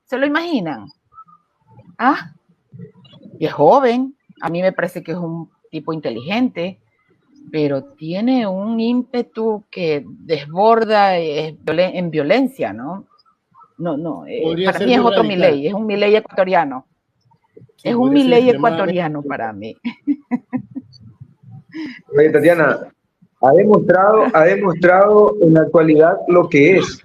¿Se lo imaginan? Ah, y es joven, a mí me parece que es un tipo inteligente, pero tiene un ímpetu que desborda en violencia, ¿no? No, Podría para ser mí es muy otro radical. Milei, es un Milei ecuatoriano. Sí, Es un podría ser Milei extremadamente ecuatoriano radical. para mí. Oye, Tatiana, ha demostrado en la actualidad lo que es.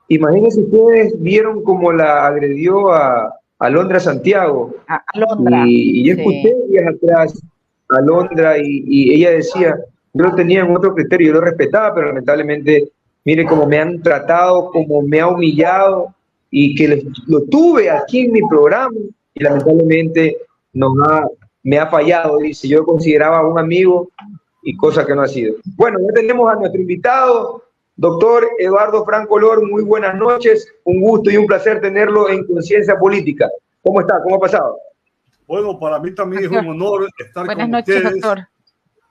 Imagínense, ustedes vieron cómo la agredió a Alondra Santiago. Alondra, Y yo escuché sí. días atrás a Alondra y ella decía, yo lo tenía en otro criterio, yo lo respetaba, pero lamentablemente, mire cómo me han tratado, cómo me ha humillado y que lo tuve aquí en mi programa y lamentablemente me ha fallado, dice, yo consideraba un amigo y cosa que no ha sido. Bueno, ya tenemos a nuestro invitado, doctor Eduardo Franco Lor, muy buenas noches, un gusto y un placer tenerlo en Conciencia Política. ¿Cómo está? ¿Cómo ha pasado? Bueno, para mí también es un honor estar Buenas con noches, ustedes. doctor.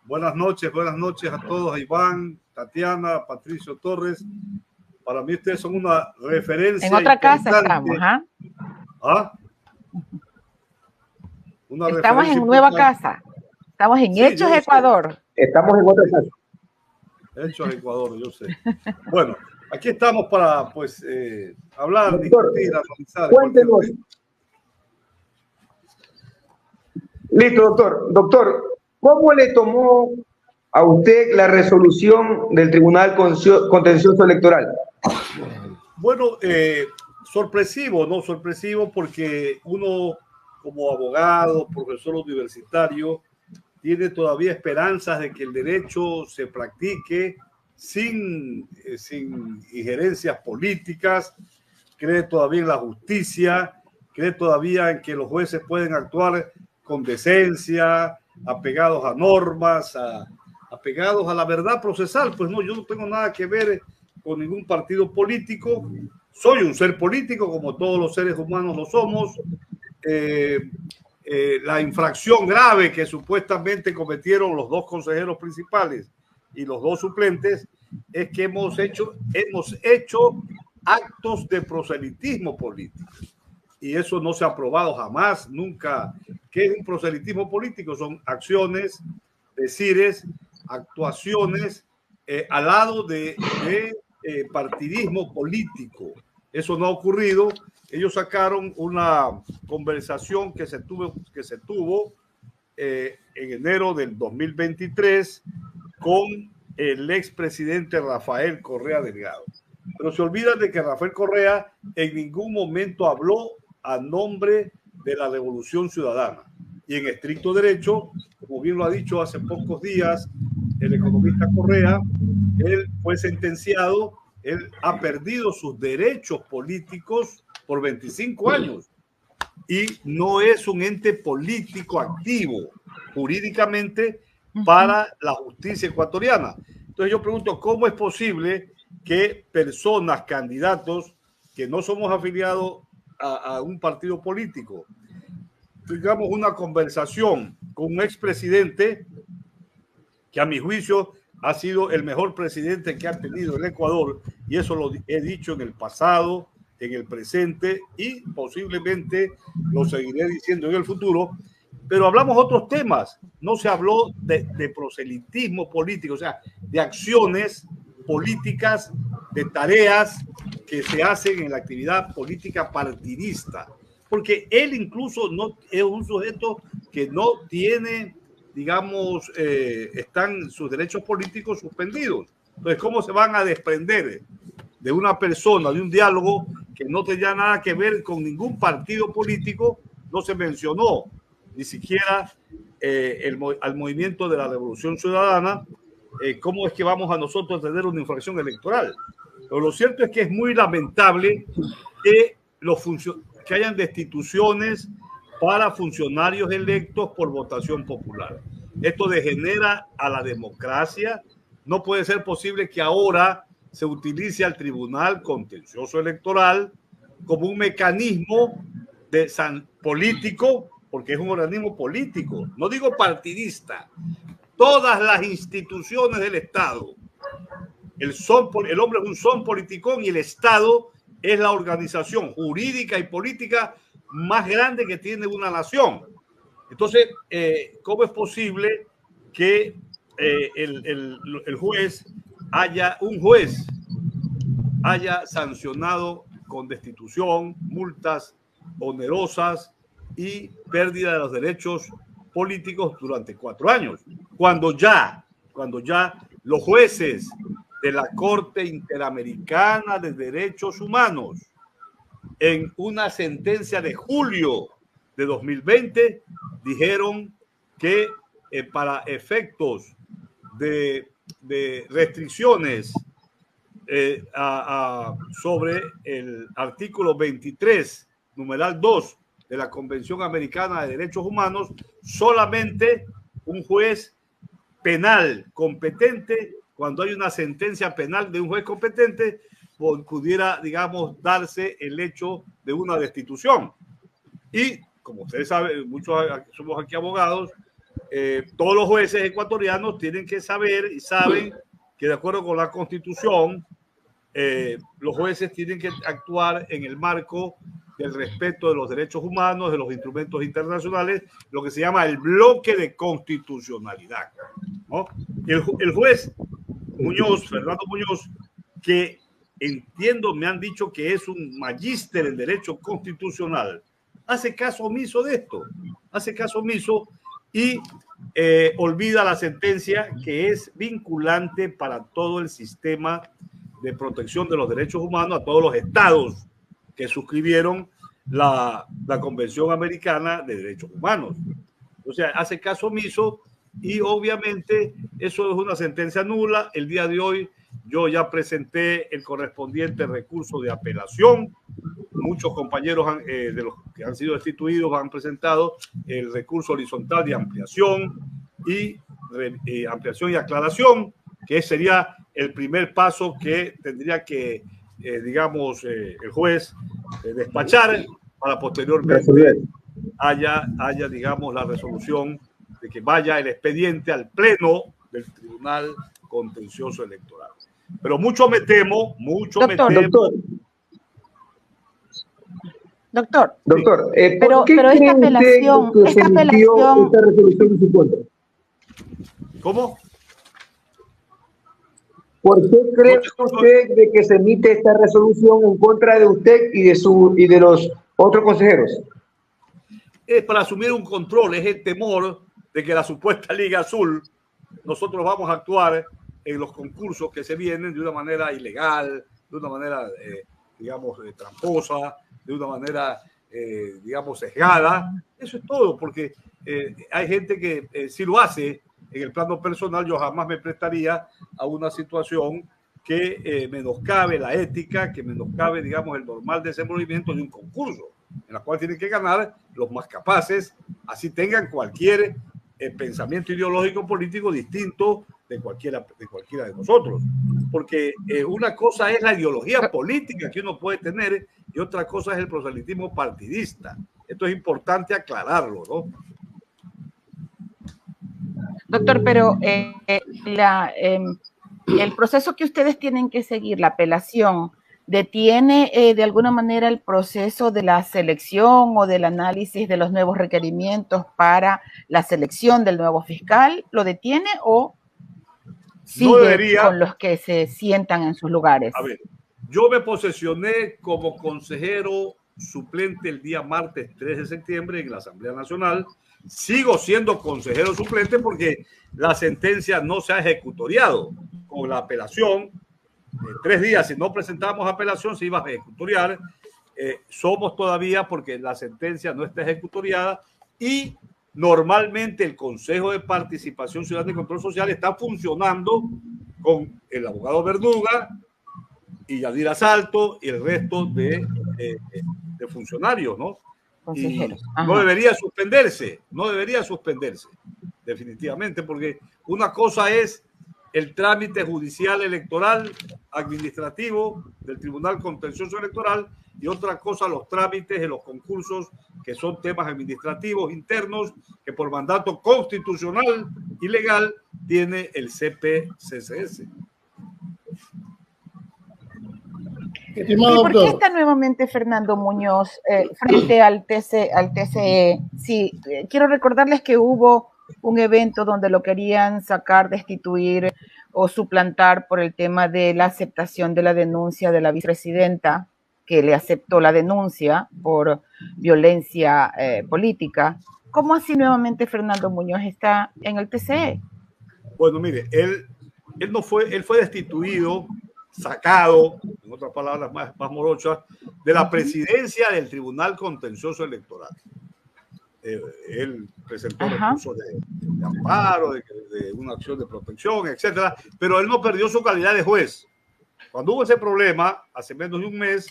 Buenas noches a todos, a Iván, Tatiana, Patricio Torres. Para mí ustedes son una referencia. En otra casa importante. estamos, ¿ah? ¿Ah? Estamos en nueva casa. Estamos en Sí, Hechos Ecuador. Estamos en otra casa. Hechos Ecuador, yo sé. Bueno, aquí estamos para pues hablar, Doctor, discutir, analizar. Cuéntenos. Listo, doctor. Doctor, ¿cómo le tomó a usted la resolución del Tribunal Contencioso Electoral? Bueno, sorpresivo, ¿no? Sorpresivo porque uno como abogado, profesor universitario, tiene todavía esperanzas de que el derecho se practique sin injerencias políticas, cree todavía en la justicia, cree todavía en que los jueces pueden actuar con decencia, apegados a normas, apegados a la verdad procesal. Pues no, yo no tengo nada que ver con ningún partido político, soy un ser político como todos los seres humanos lo somos. La infracción grave que supuestamente cometieron los dos consejeros principales y los dos suplentes es que hemos hecho actos de proselitismo político y eso no se ha aprobado jamás, nunca. ¿Qué es un proselitismo político? Son acciones, decires, actuaciones al lado de partidismo político. Eso no ha ocurrido. Ellos sacaron una conversación que se tuvo en enero del 2023 con el expresidente Rafael Correa Delgado. Pero se olvidan de que Rafael Correa en ningún momento habló a nombre de la Revolución Ciudadana. Y en estricto derecho, como bien lo ha dicho hace pocos días el economista Correa, él fue sentenciado, él ha perdido sus derechos políticos por 25 años y no es un ente político activo jurídicamente para la justicia ecuatoriana. Entonces yo pregunto, ¿cómo es posible que personas, candidatos que no somos afiliados a un partido político, tengamos una conversación con un expresidente que a mi juicio ha sido el mejor presidente que ha tenido el Ecuador, y eso lo he dicho en el pasado, en el presente y posiblemente lo seguiré diciendo en el futuro, pero hablamos otros temas, no se habló de proselitismo político, o sea, de acciones políticas, de tareas que se hacen en la actividad política partidista, porque él incluso no es un sujeto que no tiene, digamos, están sus derechos políticos suspendidos. Entonces, ¿cómo se van a desprender de una persona, de un diálogo que no tenía nada que ver con ningún partido político? No se mencionó ni siquiera al movimiento de la Revolución Ciudadana. ¿Cómo es que vamos a nosotros a tener una infracción electoral? Pero lo cierto es que es muy lamentable que que hayan destituciones para funcionarios electos por votación popular. Esto degenera a la democracia. No puede ser posible que ahora se utilice al Tribunal Contencioso Electoral como un mecanismo político, porque es un organismo político, no digo partidista. Todas las instituciones del Estado, el hombre es un son politicón y el Estado es la organización jurídica y política más grande que tiene una nación. Entonces, ¿cómo es posible que el juez haya sancionado con destitución, multas onerosas y pérdida de los derechos políticos durante 4 años? Cuando ya los jueces de la Corte Interamericana de Derechos Humanos, en una sentencia de julio de 2020, dijeron que para efectos de restricciones sobre el artículo 23, numeral 2 de la Convención Americana de Derechos Humanos, solamente un juez penal competente, cuando hay una sentencia penal de un juez competente, pudiera, digamos, darse el hecho de una destitución. Y, como ustedes saben, muchos somos aquí abogados, todos los jueces ecuatorianos tienen que saber y saben que, de acuerdo con la Constitución, los jueces tienen que actuar en el marco del respeto de los derechos humanos, de los instrumentos internacionales, lo que se llama el bloque de constitucionalidad, ¿no? El juez Muñoz, Fernando Muñoz, que entiendo, me han dicho que es un magíster en derecho constitucional, hace caso omiso de esto, hace caso omiso y olvida la sentencia que es vinculante para todo el sistema de protección de los derechos humanos, a todos los estados que suscribieron la Convención Americana de Derechos Humanos. O sea, hace caso omiso y obviamente eso es una sentencia nula. El día de hoy yo ya presenté el correspondiente recurso de apelación. Muchos compañeros de los que han sido destituidos han presentado el recurso horizontal de ampliación y aclaración, que sería el primer paso que tendría que, digamos, el juez despachar para posteriormente haya, digamos, la resolución de que vaya el expediente al pleno del Tribunal Contencioso Electoral. Pero mucho me temo. Doctor, pero esta apelación, esta resolución en su contra? ¿Cómo? ¿Por qué cree usted de que se emite esta resolución en contra de usted y de los otros consejeros? Es para asumir un control, es el temor de que la supuesta Liga Azul, nosotros vamos a actuar en los concursos que se vienen de una manera ilegal, de una manera, digamos, tramposa, de una manera, digamos, sesgada. Eso es todo, porque hay gente que si lo hace en el plano personal, yo jamás me prestaría a una situación que menoscabe la ética, que menoscabe, digamos, el normal desenvolvimiento de un concurso, en la cual tienen que ganar los más capaces, así tengan cualquier pensamiento ideológico político distinto de cualquiera de nosotros. Porque una cosa es la ideología política que uno puede tener y otra cosa es el proselitismo partidista. Esto es importante aclararlo, ¿no? Doctor, pero el proceso que ustedes tienen que seguir, la apelación, ¿detiene de alguna manera el proceso de la selección o del análisis de los nuevos requerimientos para la selección del nuevo fiscal? ¿Lo detiene o sigue con los que se sientan en sus lugares? A ver, yo me posesioné como consejero suplente el día martes 3 de septiembre en la Asamblea Nacional. Sigo siendo consejero suplente porque la sentencia no se ha ejecutoriado. Con la apelación, 3 días, si no presentamos apelación, se iba a ejecutoriar. Somos todavía porque la sentencia no está ejecutoriada y normalmente el Consejo de Participación Ciudadana y Control Social está funcionando con el abogado Verduga y Yadira Salto y el resto de funcionarios, ¿no? Y no debería suspenderse, definitivamente, porque una cosa es el trámite judicial electoral administrativo del Tribunal Contencioso Electoral y otra cosa los trámites de los concursos que son temas administrativos internos que por mandato constitucional y legal tiene el CPCCS. ¿Y por qué está nuevamente Fernando Muñoz frente al TCE? Sí, quiero recordarles que hubo un evento donde lo querían sacar, destituir o suplantar por el tema de la aceptación de la denuncia de la vicepresidenta, que le aceptó la denuncia por violencia política. ¿Cómo así nuevamente Fernando Muñoz está en el TCE? Bueno, mire, él fue destituido, sacado, en otras palabras más morochas, de la presidencia del Tribunal Contencioso Electoral. Él presentó recursos de amparo, de una acción de protección, etcétera, pero él no perdió su calidad de juez. Cuando hubo ese problema, hace menos de un mes,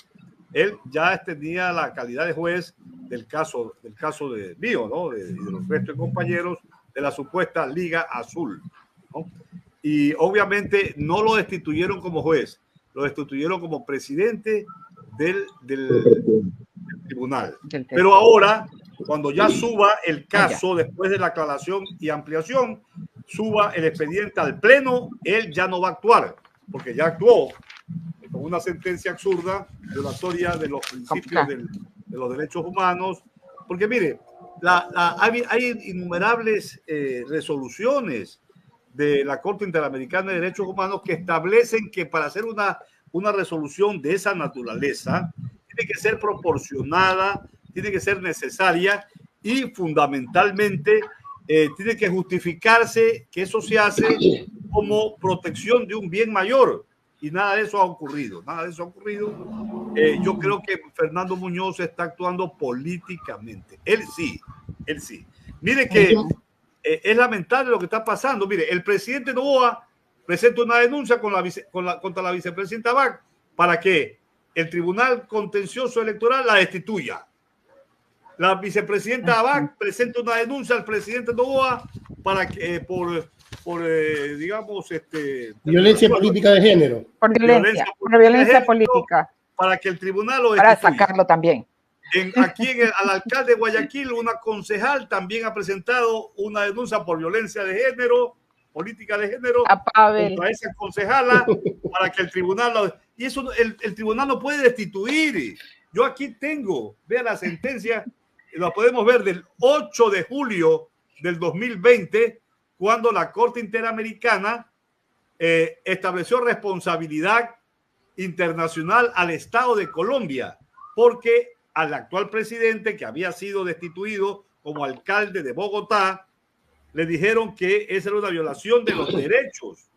él ya tenía la calidad de juez del caso de mío, ¿no? Y de los restos de compañeros de la supuesta Liga Azul, ¿no? Y obviamente no lo destituyeron como juez, lo destituyeron como presidente del tribunal. Pero ahora, cuando ya suba el caso, después de la aclaración y ampliación, suba el expediente al pleno, él ya no va a actuar, porque ya actuó con una sentencia absurda, violatoria de los principios de los derechos humanos. Porque mire, hay innumerables resoluciones de la Corte Interamericana de Derechos Humanos que establecen que para hacer una resolución de esa naturaleza tiene que ser proporcionada, tiene que ser necesaria y fundamentalmente tiene que justificarse que eso se hace como protección de un bien mayor. Y nada de eso ha ocurrido, nada de eso ha ocurrido. Yo creo que Fernando Muñoz está actuando políticamente. Él sí. Mire que es lamentable lo que está pasando. Mire, el presidente Noboa presenta una denuncia contra la vicepresidenta Abad para que el Tribunal Contencioso Electoral la destituya. La vicepresidenta Abad presenta una denuncia al presidente Noboa para que digamos, violencia política de género. Por violencia política. Para que el tribunal lo destituya. Para sacarlo también. Aquí al alcalde de Guayaquil, una concejal también ha presentado una denuncia por violencia de género, política de género, contra esa concejala, para que el tribunal y eso el tribunal no puede destituir. Yo aquí tengo, vea la sentencia, la podemos ver del 8 de julio del 2020, cuando la Corte Interamericana estableció responsabilidad internacional al Estado de Colombia, porque al actual presidente, que había sido destituido como alcalde de Bogotá, le dijeron que esa era una violación de los derechos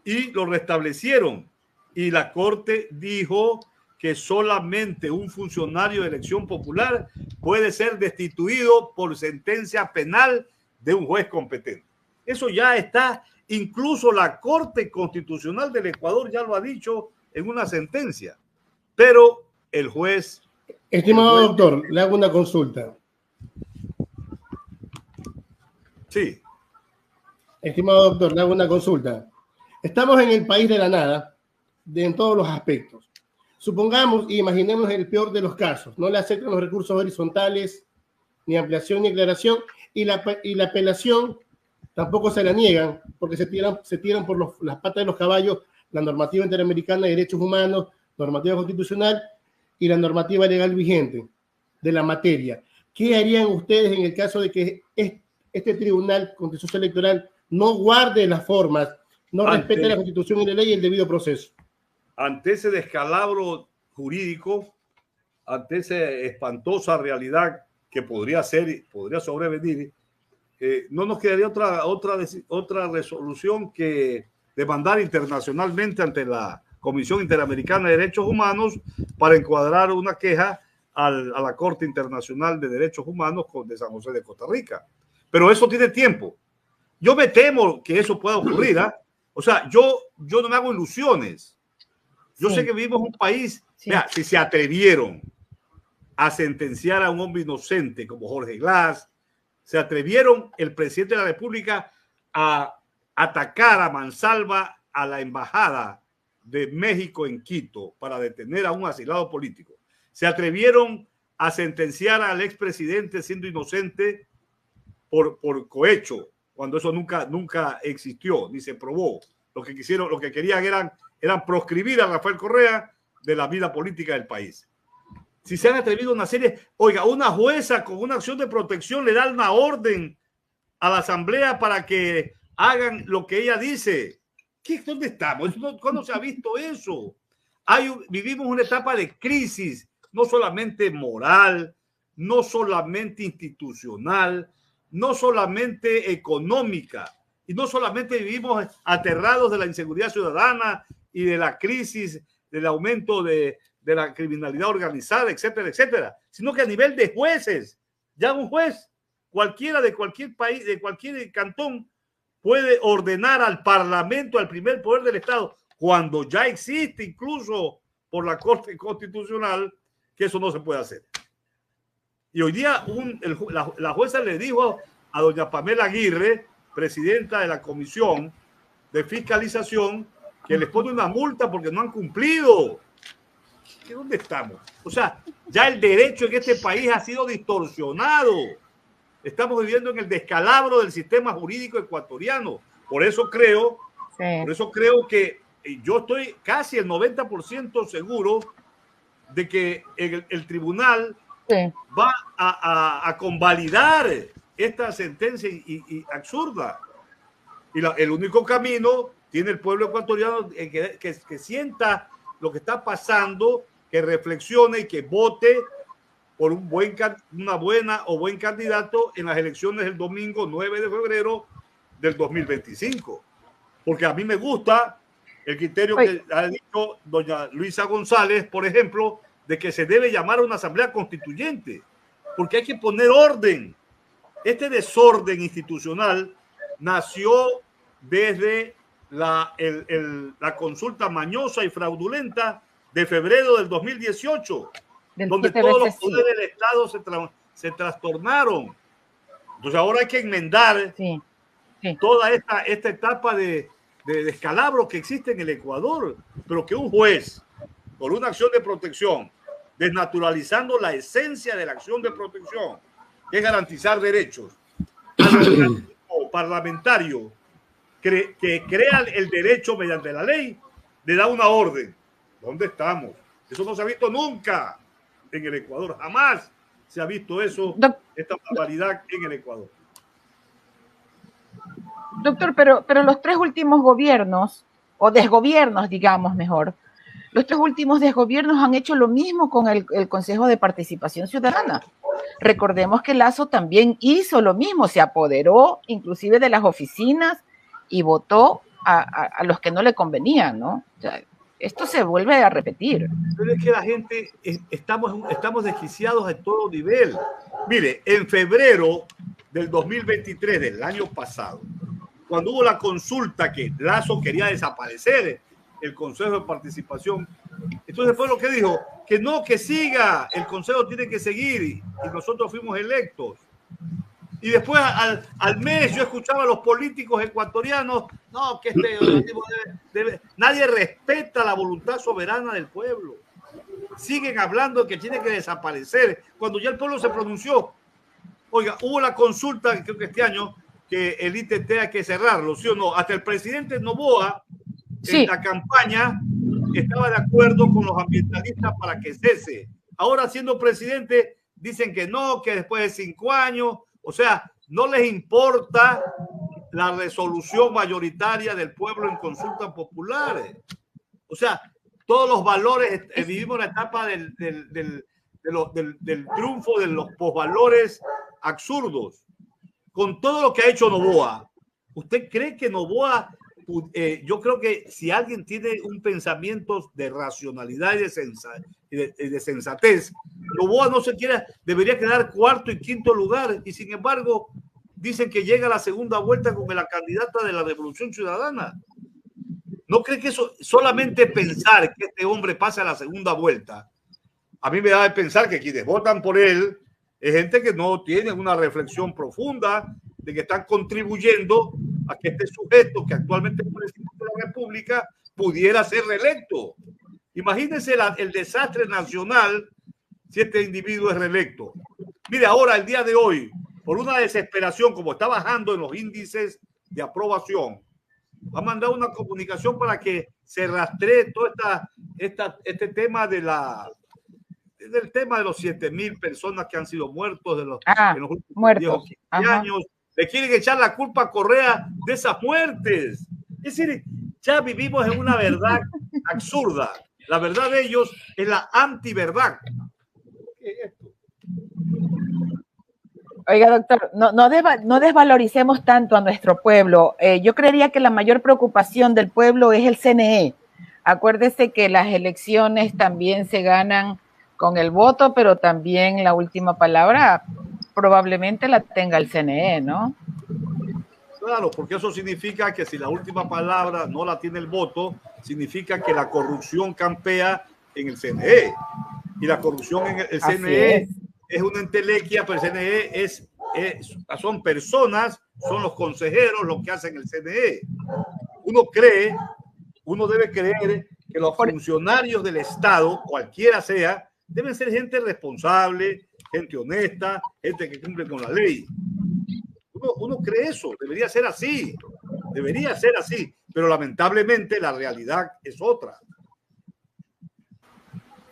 y lo restablecieron. Y la Corte dijo que solamente un funcionario de elección popular puede ser destituido por sentencia penal de un juez competente. Eso ya está, incluso la Corte Constitucional del Ecuador ya lo ha dicho en una sentencia, pero el juez... Estimado doctor, le hago una consulta. Sí. Estimado doctor, le hago una consulta. Estamos en el país de la nada, en todos los aspectos. Supongamos y imaginemos el peor de los casos. No le aceptan los recursos horizontales, ni ampliación ni aclaración, y la apelación tampoco se la niegan, porque se tiran por las patas de los caballos la normativa interamericana de derechos humanos, normativa constitucional y la normativa legal vigente de la materia. ¿Qué harían ustedes en el caso de que este Tribunal Contencioso Electoral no guarde las formas, no respete la Constitución y la ley y el debido proceso? Ante ese descalabro jurídico, ante esa espantosa realidad que podría sobrevenir, no nos quedaría otra resolución que demandar internacionalmente ante la Comisión Interamericana de Derechos Humanos para encuadrar una queja a la Corte Internacional de Derechos Humanos de San José de Costa Rica. Pero eso tiene tiempo. Yo me temo que eso pueda ocurrir. O sea, yo no me hago ilusiones. Yo sé que vivimos en un país, mira, si se atrevieron a sentenciar a un hombre inocente como Jorge Glass, se atrevieron el presidente de la República a atacar a mansalva a la embajada de México en Quito para detener a un asilado político. Se atrevieron a sentenciar al expresidente siendo inocente por cohecho, cuando eso nunca existió ni se probó. Lo que querían eran proscribir a Rafael Correa, de la vida política del país. Si se han atrevido una serie, oiga, una jueza con una acción de protección le da una orden a la asamblea para que hagan lo que ella dice. ¿Dónde estamos? ¿Cuándo se ha visto eso? Vivimos una etapa de crisis, no solamente moral, no solamente institucional, no solamente económica, y no solamente vivimos aterrados de la inseguridad ciudadana y de la crisis, del aumento de la criminalidad organizada, etcétera, etcétera, sino que a nivel de jueces, ya un juez, cualquiera de cualquier país, de cualquier cantón, puede ordenar al Parlamento, al primer poder del Estado, cuando ya existe incluso por la Corte Constitucional que eso no se puede hacer. Y hoy día la jueza le dijo a doña Pamela Aguirre, presidenta de la Comisión de Fiscalización, que les pone una multa porque no han cumplido. ¿Dónde estamos? O sea, ya el derecho en este país ha sido distorsionado. Estamos viviendo en el descalabro del sistema jurídico ecuatoriano. Por eso creo que yo estoy casi el 90% seguro de que el tribunal va a convalidar esta sentencia y absurda. Y el único camino tiene el pueblo ecuatoriano que sienta lo que está pasando, que reflexione y que vote por una buena o buen candidato en las elecciones del domingo 9 de febrero del 2025. Porque a mí me gusta el criterio que ha dicho doña Luisa González, por ejemplo, de que se debe llamar a una asamblea constituyente, porque hay que poner orden. Este desorden institucional nació desde la consulta mañosa y fraudulenta de febrero del 2018, donde todos los poderes del Estado se trastornaron. Entonces ahora hay que enmendar toda esta etapa de descalabro que existe en el Ecuador, pero que un juez, por una acción de protección, desnaturalizando la esencia de la acción de protección, que es garantizar derechos, al organismo parlamentario que crea el derecho mediante la ley, le da una orden. ¿Dónde estamos? Eso no se ha visto nunca en el Ecuador. Jamás se ha visto eso, esta barbaridad en el Ecuador. Doctor, pero los tres últimos gobiernos, o desgobiernos, digamos mejor, los tres últimos desgobiernos han hecho lo mismo con el Consejo de Participación Ciudadana. Recordemos que Lazo también hizo lo mismo, se apoderó inclusive de las oficinas y votó a los que no le convenían, ¿no? O sea, esto se vuelve a repetir. Pero es que la gente, estamos desquiciados a todo nivel. Mire, en febrero del 2023, del año pasado, cuando hubo la consulta que Lazo quería desaparecer el Consejo de Participación, entonces fue lo que dijo, que no, que siga, el Consejo tiene que seguir, y nosotros fuimos electos. Y después al mes yo escuchaba a los políticos ecuatorianos, no, que nadie respeta la voluntad soberana del pueblo. Siguen hablando de que tiene que desaparecer, cuando ya el pueblo se pronunció. Oiga, hubo la consulta, creo que este año, que el ITT hay que cerrarlo, ¿sí o no? Hasta el presidente Noboa, en la campaña, estaba de acuerdo con los ambientalistas para que cese. Ahora, siendo presidente, dicen que no, que después de 5 años, o sea, no les importa la resolución mayoritaria del pueblo en consultas populares. O sea, todos los valores, vivimos la etapa del triunfo de los posvalores absurdos. Con todo lo que ha hecho Noboa, ¿usted cree que Noboa, yo creo que si alguien tiene un pensamiento de racionalidad y de sensatez, Noboa debería quedar 4º y 5º lugar, y sin embargo dicen que llega a la segunda vuelta como la candidata de la Revolución Ciudadana? ¿No cree que eso, solamente pensar que este hombre pase a la segunda vuelta, a mí me da de pensar que quienes votan por él es gente que no tiene una reflexión profunda de que están contribuyendo a que este sujeto, que actualmente es presidente de la República, pudiera ser reelecto? Imagínense el desastre nacional si este individuo es reelecto. Mire, ahora, el día de hoy, por una desesperación, como está bajando en los índices de aprobación, Va a mandar una comunicación para que se rastree todo este tema del tema de los 7.000 personas que han sido muertos en los últimos 10 o 15 años. Le quieren echar la culpa a Correa de esas muertes. Es decir, ya vivimos en una verdad absurda. La verdad de ellos es la antiverdad. ¿Qué es esto? Oiga, doctor, no desvaloricemos tanto a nuestro pueblo. Yo creería que la mayor preocupación del pueblo es el CNE. Acuérdese que las elecciones también se ganan con el voto, pero también la última palabra probablemente la tenga el CNE, ¿no? Claro, porque eso significa que si la última palabra no la tiene el voto, significa que la corrupción campea en el CNE. Y la corrupción en el CNE es una entelequia, pero el CNE son personas, son los consejeros los que hacen el CNE. Uno debe creer que los funcionarios del Estado, cualquiera sea, deben ser gente responsable, gente honesta, gente que cumple con la ley. Uno cree eso, debería ser así, pero lamentablemente la realidad es otra.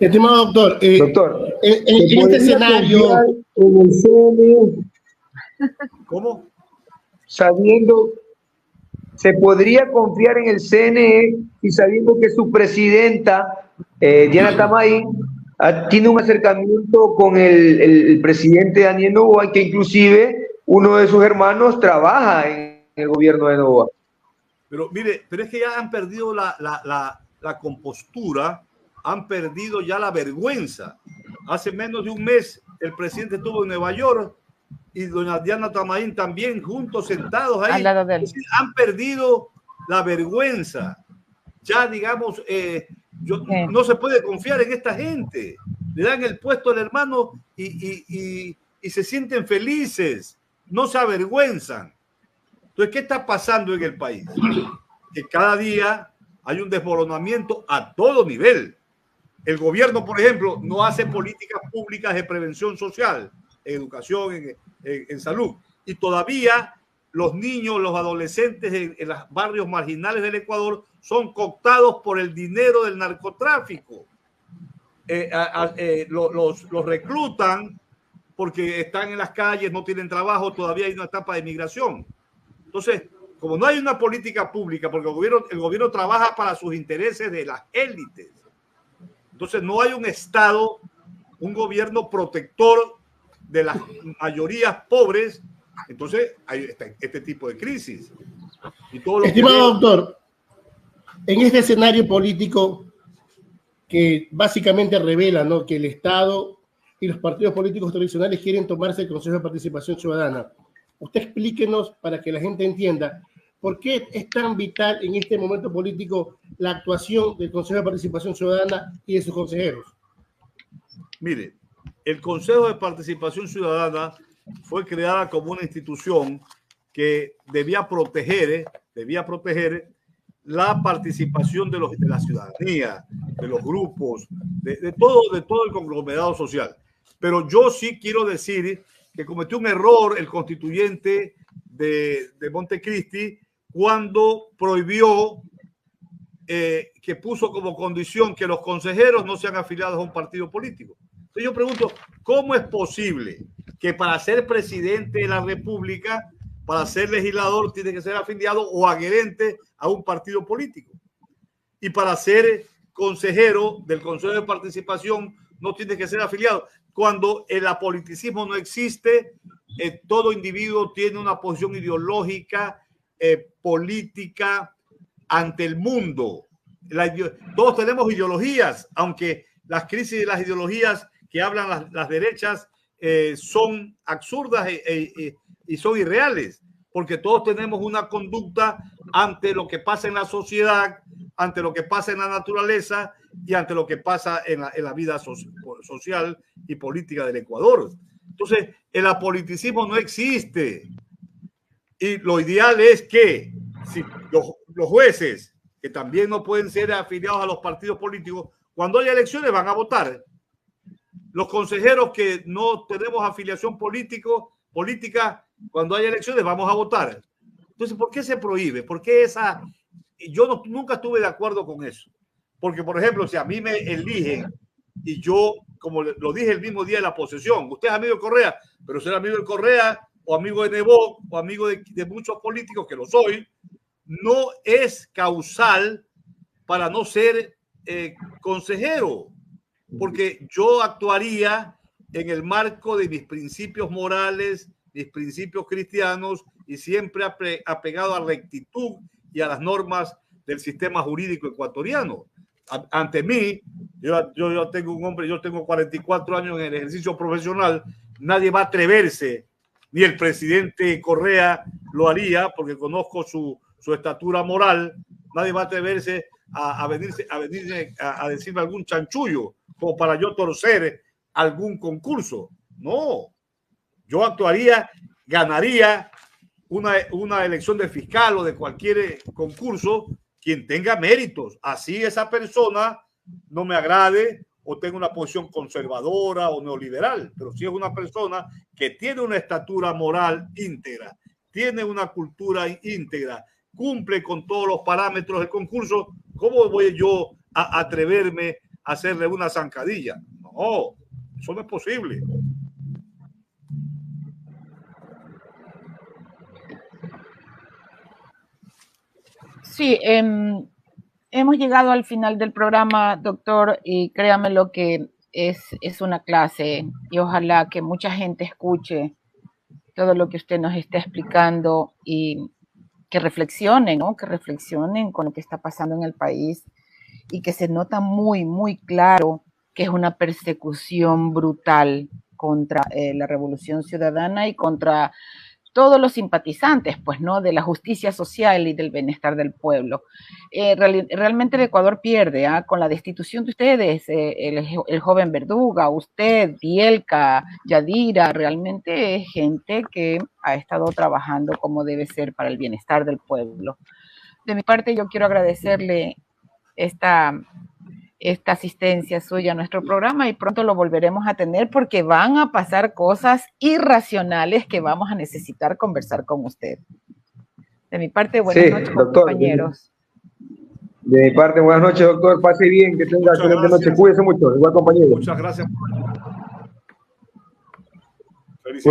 Estimado doctor, en este escenario... En el CNE, ¿Cómo? Sabiendo, se podría confiar en el CNE y sabiendo que su presidenta, Diana Tamay, tiene un acercamiento con el presidente Daniel Noboa, que inclusive uno de sus hermanos trabaja en el gobierno de Noboa. Pero mire, es que ya han perdido la compostura, han perdido ya la vergüenza. Hace menos de un mes el presidente estuvo en Nueva York y doña Diana Tamaín también, juntos, sentados ahí. Al lado de él. Han perdido la vergüenza. Ya, digamos, no se puede confiar en esta gente. Le dan el puesto al hermano y se sienten felices, no se avergüenzan. Entonces, ¿qué está pasando en el país? Que cada día hay un desmoronamiento a todo nivel. El gobierno, por ejemplo, no hace políticas públicas de prevención social, en educación, en salud. Y todavía los niños, los adolescentes en los barrios marginales del Ecuador son cooptados por el dinero del narcotráfico. Los reclutan porque están en las calles, no tienen trabajo, todavía hay una etapa de migración. Entonces, como no hay una política pública, porque el gobierno trabaja para sus intereses de las élites, entonces no hay un Estado, un gobierno protector de las mayorías pobres, entonces hay este tipo de crisis. Y todo lo Estimado doctor, en este escenario político que básicamente revela, ¿no?, que el Estado y los partidos políticos tradicionales quieren tomarse el Consejo de Participación Ciudadana, usted explíquenos para que la gente entienda por qué es tan vital en este momento político la actuación del Consejo de Participación Ciudadana y de sus consejeros. Mire, el Consejo de Participación Ciudadana fue creada como una institución que debía proteger la participación de la ciudadanía, de los grupos, de todo el conglomerado social. Pero yo sí quiero decir que cometió un error el constituyente de Montecristi cuando prohibió, que puso como condición que los consejeros no sean afiliados a un partido político. Entonces yo pregunto, ¿cómo es posible que para ser presidente de la República, para ser legislador, tiene que ser afiliado o adherente a un partido político? Y para ser consejero del Consejo de Participación no tiene que ser afiliado. Cuando el apoliticismo no existe, todo individuo tiene una posición ideológica, política ante el mundo. Todos tenemos ideologías, aunque las crisis de las ideologías que hablan las derechas son absurdas y son irreales, porque todos tenemos una conducta ante lo que pasa en la sociedad, ante lo que pasa en la naturaleza y ante lo que pasa en la vida social y política del Ecuador. Entonces, el apoliticismo no existe. Y lo ideal es que si los jueces, que también no pueden ser afiliados a los partidos políticos, cuando haya elecciones van a votar. Los consejeros que no tenemos afiliación política, cuando haya elecciones vamos a votar. Entonces, ¿por qué se prohíbe? ¿Por qué esa? Yo nunca estuve de acuerdo con eso. Porque, por ejemplo, si a mí me eligen y yo, como lo dije el mismo día de la posesión, usted es amigo de Correa, pero ser amigo de Correa o amigo de Nebot o amigo de muchos políticos, que lo soy, no es causal para no ser consejero, porque yo actuaría en el marco de mis principios morales, mis principios cristianos y siempre apegado a la rectitud y a las normas del sistema jurídico ecuatoriano. Ante mí, yo tengo un hombre, yo tengo 44 años en el ejercicio profesional, nadie va a atreverse, ni el presidente Correa lo haría, porque conozco su estatura moral, nadie va a atreverse a venirse a decirme algún chanchullo, como para yo torcer algún concurso. No, yo actuaría, ganaría una elección de fiscal o de cualquier concurso quien tenga méritos. Así esa persona no me agrade o tenga una posición conservadora o neoliberal, pero si es una persona que tiene una estatura moral íntegra, tiene una cultura íntegra, cumple con todos los parámetros del concurso, ¿cómo voy yo a atreverme a hacerle una zancadilla? No, eso no es posible. Sí, hemos llegado al final del programa, doctor, y créame lo que es una clase y ojalá que mucha gente escuche todo lo que usted nos está explicando y que reflexionen, ¿no? Que reflexionen con lo que está pasando en el país y que se nota muy, muy claro que es una persecución brutal contra la Revolución Ciudadana y contra todos los simpatizantes, pues, ¿no? De la justicia social y del bienestar del pueblo. Realmente el Ecuador pierde, con la destitución de ustedes, el joven Verduga, usted, Bielka, Yadira, realmente es gente que ha estado trabajando como debe ser para el bienestar del pueblo. De mi parte, yo quiero agradecerle esta asistencia suya a nuestro programa y pronto lo volveremos a tener porque van a pasar cosas irracionales que vamos a necesitar conversar con usted. De mi parte, buenas noches, doctor, compañeros. De mi parte, buenas noches, doctor. Pase bien, que tenga excelente noche. Cuídese mucho, igual compañero. Muchas gracias. Gracias.